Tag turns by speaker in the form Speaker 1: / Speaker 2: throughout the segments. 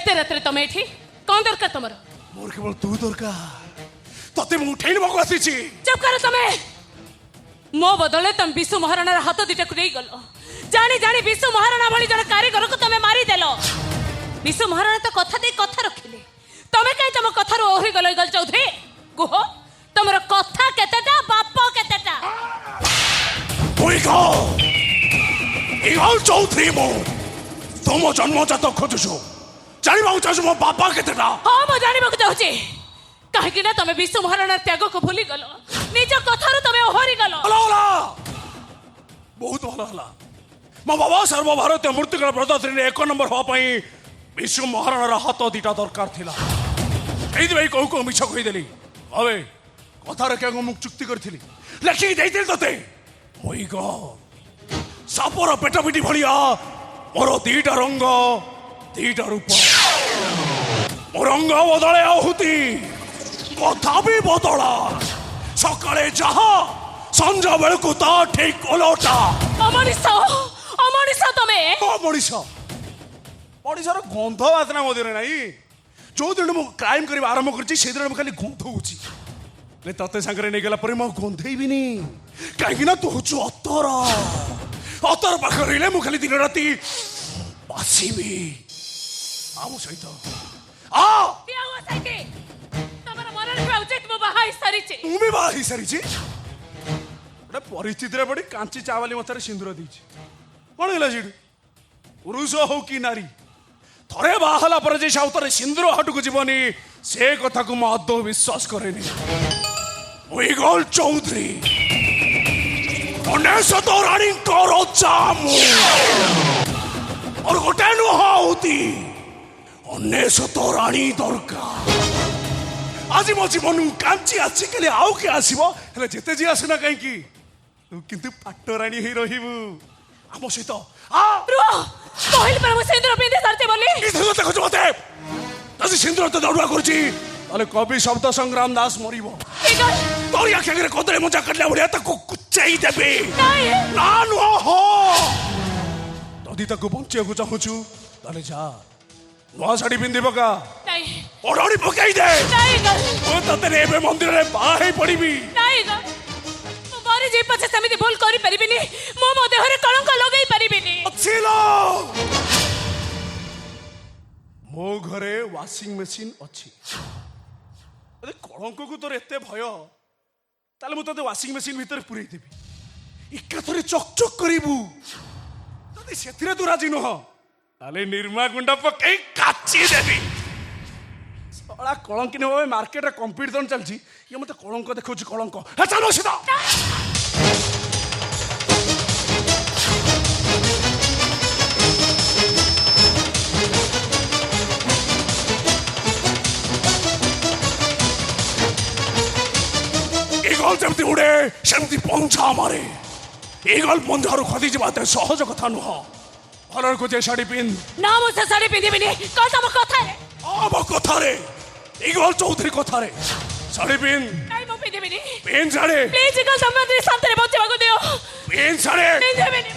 Speaker 1: एते रात्रे तमे एठी कौन दरकार तमर?
Speaker 2: मोर केवल तू दरकार। तते मु उठेन बको आसीची।
Speaker 1: चुप कर तमे। मो बदले तुम विश्व महाराणा हाथ दिटा को नहीं गलो। जानी जानी विश्व महाराणा भली जन कारीगर को तमे मारी देलो। विश्व महाराणा तो कथा दे कथा रखिले, तमे कहीं तुम कथार ओहरी गल गल चौधरी कुह तुमर कथा केतेटा बाप केतेटा?
Speaker 2: इगल चौधरी मो तुम जन्मजात खोजुछु जानिबा चाहछु मो बापा केतेटा?
Speaker 1: हां मो जानिबा चाहूची कहीं ना तुम विश्व महाराणा त्याग को भूली गल, निज कथार तुम ओहरी गल।
Speaker 2: बहुत भल हला मो बाबा सर्वभारतीय मूर्तिकला प्रदर्शनी में 1 नंबर हवा पाई विश्व महाराणा हाथ दिटा दरकार थिला। एइदि भाई कहू को मिछ कहिदेली अबे कथा रखिया को मु चुक्ति करथिली लेखि देइथिल तते मोई गो सापर पेटपिटी भलिया मोर दीटा रंग दीटा रूप मोर रंग बदले आहुति कथा भी बदला सकाळे जहा संजा बेलकु ता ठीक ओलटा।
Speaker 1: अमनिसा तमे
Speaker 2: ओडिशार गंध बासना मो दिन नाही जो दिन मु क्राइम करबा आरंभ करछि से दिन मु खाली गंध होछि ले तते संगरे नै गेला पर मु गंधेइबिनी काहे ना तू होछु अतर पाखरिले मु खाली दिन राती बासीबी आमु सहित आ
Speaker 1: क्या हुआ साइके तमरा मरण पे उचित मो बाहाई सरिछि
Speaker 2: तू भी बाहाई सरिछि एटा परिस्थिति रे पड़ी कांची चावली मथरे सिंदूर दीछि कोन गेला जिडू पुरुष हो कि नारी थरे बाहला पर जे साउतरे सिंदूर हटकु जीवनी से कथा को मद विश्वास करेनी। उइगल चौधरी अनेशत रानी करो जामु और गोटे नुहाउती अनेशत रानी दरकार। आज मो जीवन कांची आसी के आउ के आसीबो हेले जेते जी आसना काई की तू किंतु पाटराणी ही रहिबु आम सहित आ
Speaker 1: रुआ कहल पर मो सिंदूर पिंदे सरते बोली
Speaker 2: इधर देखो जो मते तसी सिंदूर तो दौड़वा करछि अले कवि शब्द संग्राम दास मरिबो
Speaker 1: एगल
Speaker 2: तोरी आखे रे कोदरे मजा कटला बढिया ताको कुचाई देबे
Speaker 1: नहीं
Speaker 2: ना नो हो तदी ताको बंचे को चाहूछु ताले जा नुआ साड़ी पिंदे बका
Speaker 1: नहीं
Speaker 2: ओढणी पकाई दे
Speaker 1: नहीं गल
Speaker 2: ओ तते रे बे मंदिर रे बाहे पड़ीबी
Speaker 1: नहीं गल मो बारी जे पछे समिति भूल करि परिबिनी मो देहरे कलंक लगाई परिबिनी।
Speaker 2: छिलो मो घरे वाशिंग मशीन अछि अरे कलंक को तोर एते भय ताले मु तते वाशिंग मशीन भीतर पुरै देबी इका थरे चकचक करिबू तते सेथिरे तू राजी नह ताले निर्मा गुंडा पकई काची देबी सळा कलंक ने होय मार्केट रे कंपटीशन चलछि ये मते कलंक देखौछि कलंक हे चलो सीधा इगल जमती उड़े सेमती पंछा मारे इगल पंछारू खदी जाते सहज कथा नुह भलर को जे साड़ी पिन
Speaker 1: ना मो से साड़ी पिंदे बिनी कल तम कथा रे
Speaker 2: आम कथा रे इगल चौधरी कथा रे साड़ी पिन
Speaker 1: नहीं मो पिंदे बिनी
Speaker 2: पिन साड़ी
Speaker 1: प्लीज इगल संबंधी शांति रे बच्चे को दियो
Speaker 2: पिन साड़ी
Speaker 1: पिंदे बिनी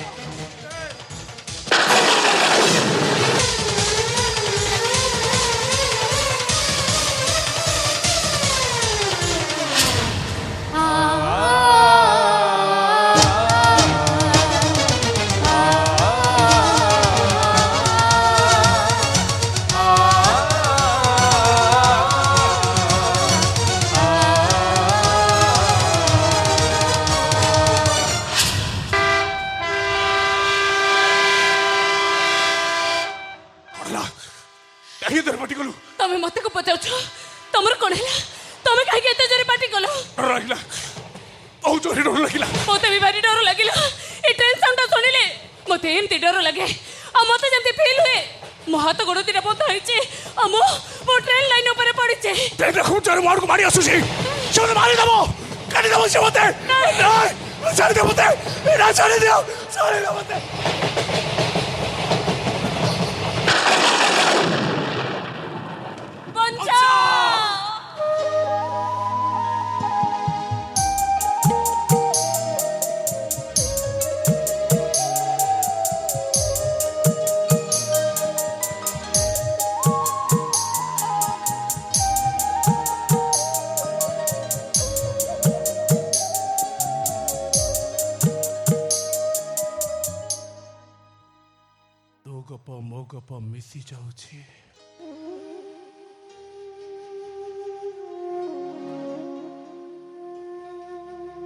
Speaker 1: तमे मते को पचाउछ तमर कोन हैला तमे काहे एते जरे पार्टी कलो
Speaker 2: रहिला ओ जोरी डर लागिला
Speaker 1: मते भी भारी डर लागिला ए टेंशन ता सुनिले मते एमती डर लागे आ मते जंती फील हुए मो हाथ गोड़ दिरा बंद होइचे आ मो ट्रेन लाइन ऊपर पड़िचे
Speaker 2: देख देखो जरे मार को मारी आसुसी से मारी दबो काटी दबो से मते नहीं छाड़ दे मते ना छाड़ दियो छाड़ दे मते
Speaker 1: पंचा
Speaker 2: गप मिसी जाउछि।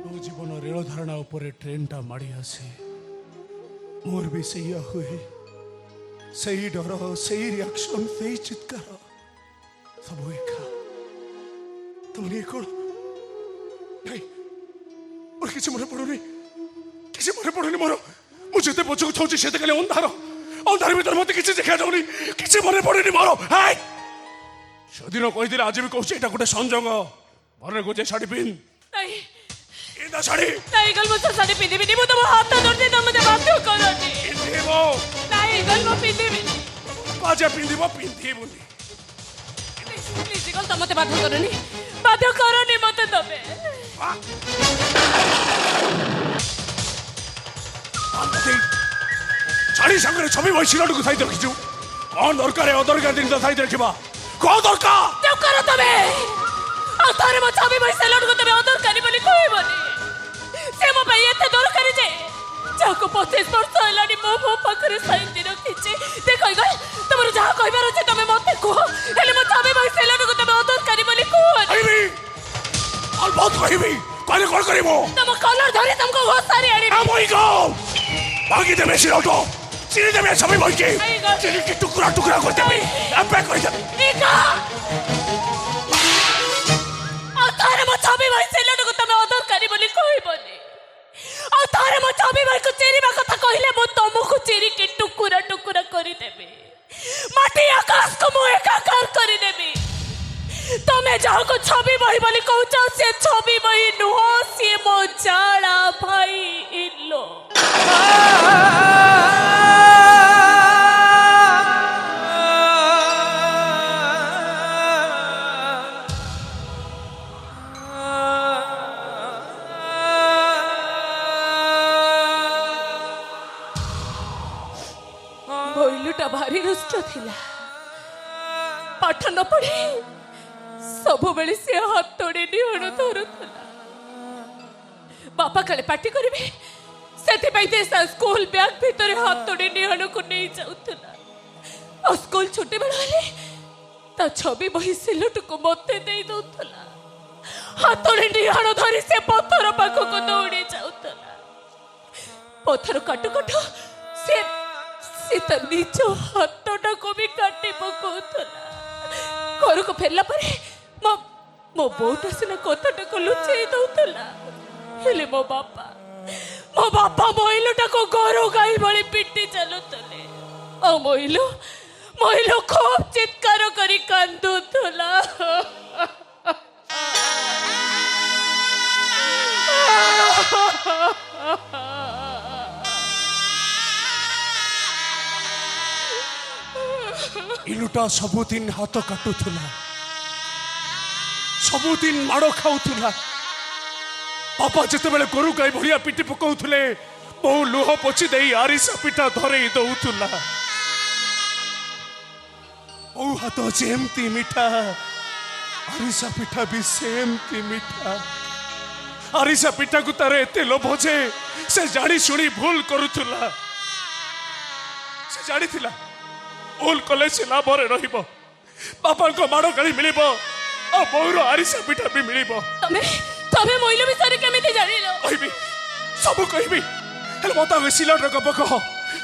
Speaker 2: मो जीवन रेल धारणा उपरे ट्रेनटा माड़ी आसे मोर भी सैया हुए सही डर सही रिएक्शन सही चित्कार सब एका तुमने कौन नहीं और किसी मने पड़ुनी मोर मुझे ते पछक छौची सेते खाली अंधार भीतर मते किसी देखा जाउनी किसी मने पड़ुनी मोर हाय सदिन कहि दिले आज भी कहूची एटा गोटे संजोग मरे गोजे साड़ी पिन
Speaker 1: नहीं
Speaker 2: एदा साड़ी
Speaker 1: नहीं गल मुझे साड़ी पिंदी बिनी मुझे हाथ धरते तुम मुझे बाध्य करोनी
Speaker 2: पिंदीबो नहीं
Speaker 1: गल मो पिंदी बिनी
Speaker 2: बाजे पिंदीबो पिंदीबुनी
Speaker 1: प्लीज गल तुम मते बाध्य करोनी मते तबे
Speaker 2: साड़ी संगे छवि वही को साइड रखिछु कौन दरकार अदरकार दिन साइड रखिबा कौन दरकार
Speaker 1: चुप करो तबे आ थारे मो छवि वही सिलट को तबे अदरकारी बोली कहबनी से मो भाई एते दरकारी जे जाको 25 वर्ष हलानी मो पाखरे साइन दे रखिछि देखै गय तमरो जहा कहबार छै तमे मते कह हेले मो छवि वही सिलट को तबे अदरकारी बोली कहबनी
Speaker 2: कहबी और बहुत कहबी कहले कोन करिवो
Speaker 1: तम कलर धरे तुमको होसारी आनी
Speaker 2: आ मोई गो भागी दे मेसी ऑटो चिनी दे में छवि वही के चिनी के टुकड़ा टुकड़ा कर देबी अब पे कह दे
Speaker 1: इका आ थारे मो छवि वही सिलट को तमे अदरकारी बोली कहबनी आ थारे मो छवि वही को चेरीबा कथा कहिले मो तुमको चेरी के टुकड़ा टुकड़ा करी देबी माटी आकाश को मो एकाकार करी देबी तमे जाओ को छवि वही बोली कहूचा से छवि वही नुहो से मो जाला भाई इल्लो भइलुटा भारी रुष्ट थिला पाठ न पढ़ी सब बेले से हाथ तोड़े निहण धरुला बापा काले पार्टी करिवे सेति पई स्कूल बैग भीतर हाथ तोड़े निहण को नहीं जाउतला और स्कूल छुट्टी बेले ता छवि बही सिलट को मते दे दउतला हाथ तोड़े निहण धरी से पत्थर पाखो को दौड़ी जाउतला पत्थर काटो काटो से त निज हाथटा को भी काटी पकोतला घर को फेरला परे मो बोटा सिना कथाटा को लुचेई दउतला हेले मो बापा मोइलटा को गरो गाई भली पिट्टी चलुतले ओ मोइलो खूब चित्कार करी कांदुतला
Speaker 2: इलुटा सबुदिन हाथ काटुथुला सबुदिन माड़ खाऊला बापा जिते बेले गोरु गाई भलिया पिटी पकाउथुले बहु लुह पोछि देई आरिसा पिठा धरई दउथुला बहु हाथ जेमती मिठा आरिसा पिठा भी सेमती मिठा आरिसा पिठा को तारे एते लोभ जे से जानी सुनी भूल करूथुला से जानी थिला भूल कले से लाभरे रहिबो बापा को माड़ गाली मिलिबो आ बहुर आरिसा पिठा भी मिलिबो
Speaker 1: तमे मोइलो बिसरे केमिति जानिलो
Speaker 2: कहबी सब कहबी हेले मता सिलट र गप कह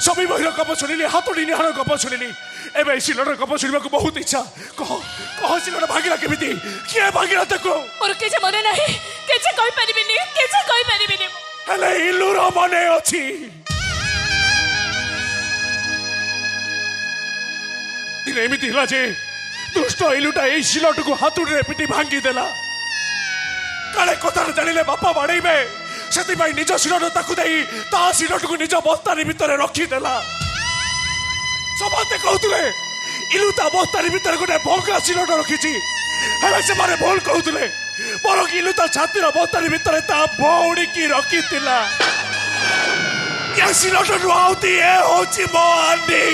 Speaker 2: सबै बहिर गप सुनिली हातोडी निहार गप सुनिली एबे सिलट र गप सुनिबा को बहुत इच्छा कह सिलट भागिला केमिति के भागिला तको
Speaker 1: और केजे मने नाही केजे कहि परिबिनी
Speaker 2: हेले इल्लुर मने अछि दिन एमिति हला जे दुष्ट इलुटा ए सिलट को हातुडी रे पिटी भांगी देला काले कथा जानिले बापा बाड़ेबे सेति भाई निज सिलट ताकु देई ता सिलट को निज बस्तारी भितर रखी देला सबते कहउतले इलुता बस्तारी भितर गोटे भोगा सिलट रखिची हेले से मारे बोल कहउतले पर इलुता छातीर बस्तारी भितर ता भौडी की रखी तिला या सिलट रुआउती ए होची मो आंडी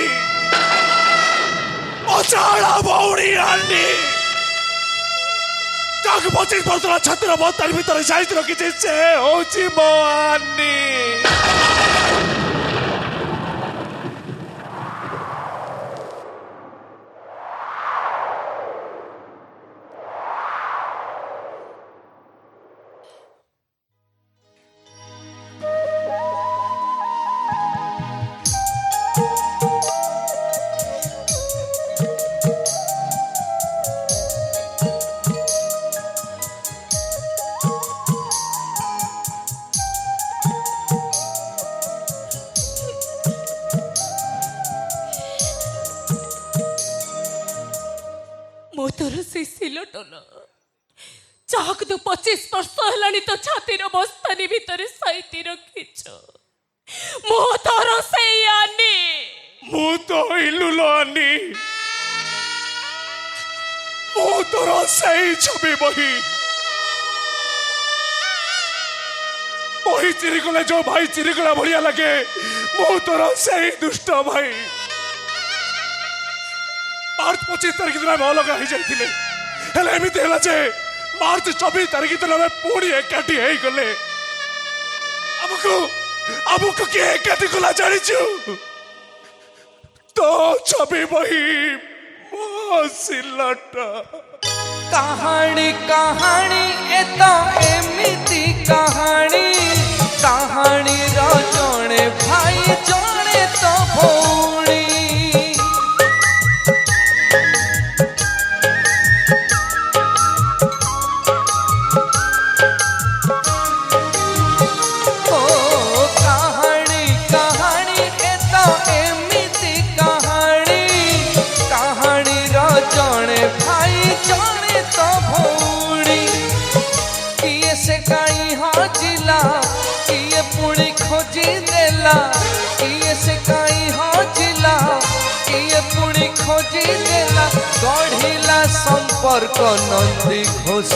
Speaker 2: ओचाला भौडी आंडी ताक 25 वर्षर छात्र बस्तार भितर साइज रखिছে से होची मो आंडी
Speaker 1: मो तोर से सिलटोल चाहक तू 25 वर्ष हेलानी तो छातीर बस्तानी भितर साइती रखिछ मो तोर से आनी
Speaker 2: मु तो इलुलो आनी मु तोर सही छवि बही बही चिरिगले जो भाई चिरिगला भलिया लगे मु तोर सही दुष्ट भाई मार्च 25 तारीख दिन में अलग हो जाइए हेले एमती है जे मार्च 24 तारीख दिन में पुणी एकाठी हो गले आमको किए एकाठी गला जाचु तो छवि बही मो सिलट
Speaker 3: कहानी कहानी ए तो एमिति कहानी कहानी रो जणे भाई जणे तो भौणी खोजी देला किए से काई हजिला किए पुणी खोजी देला गढ़िला संपर्क नंदी घोष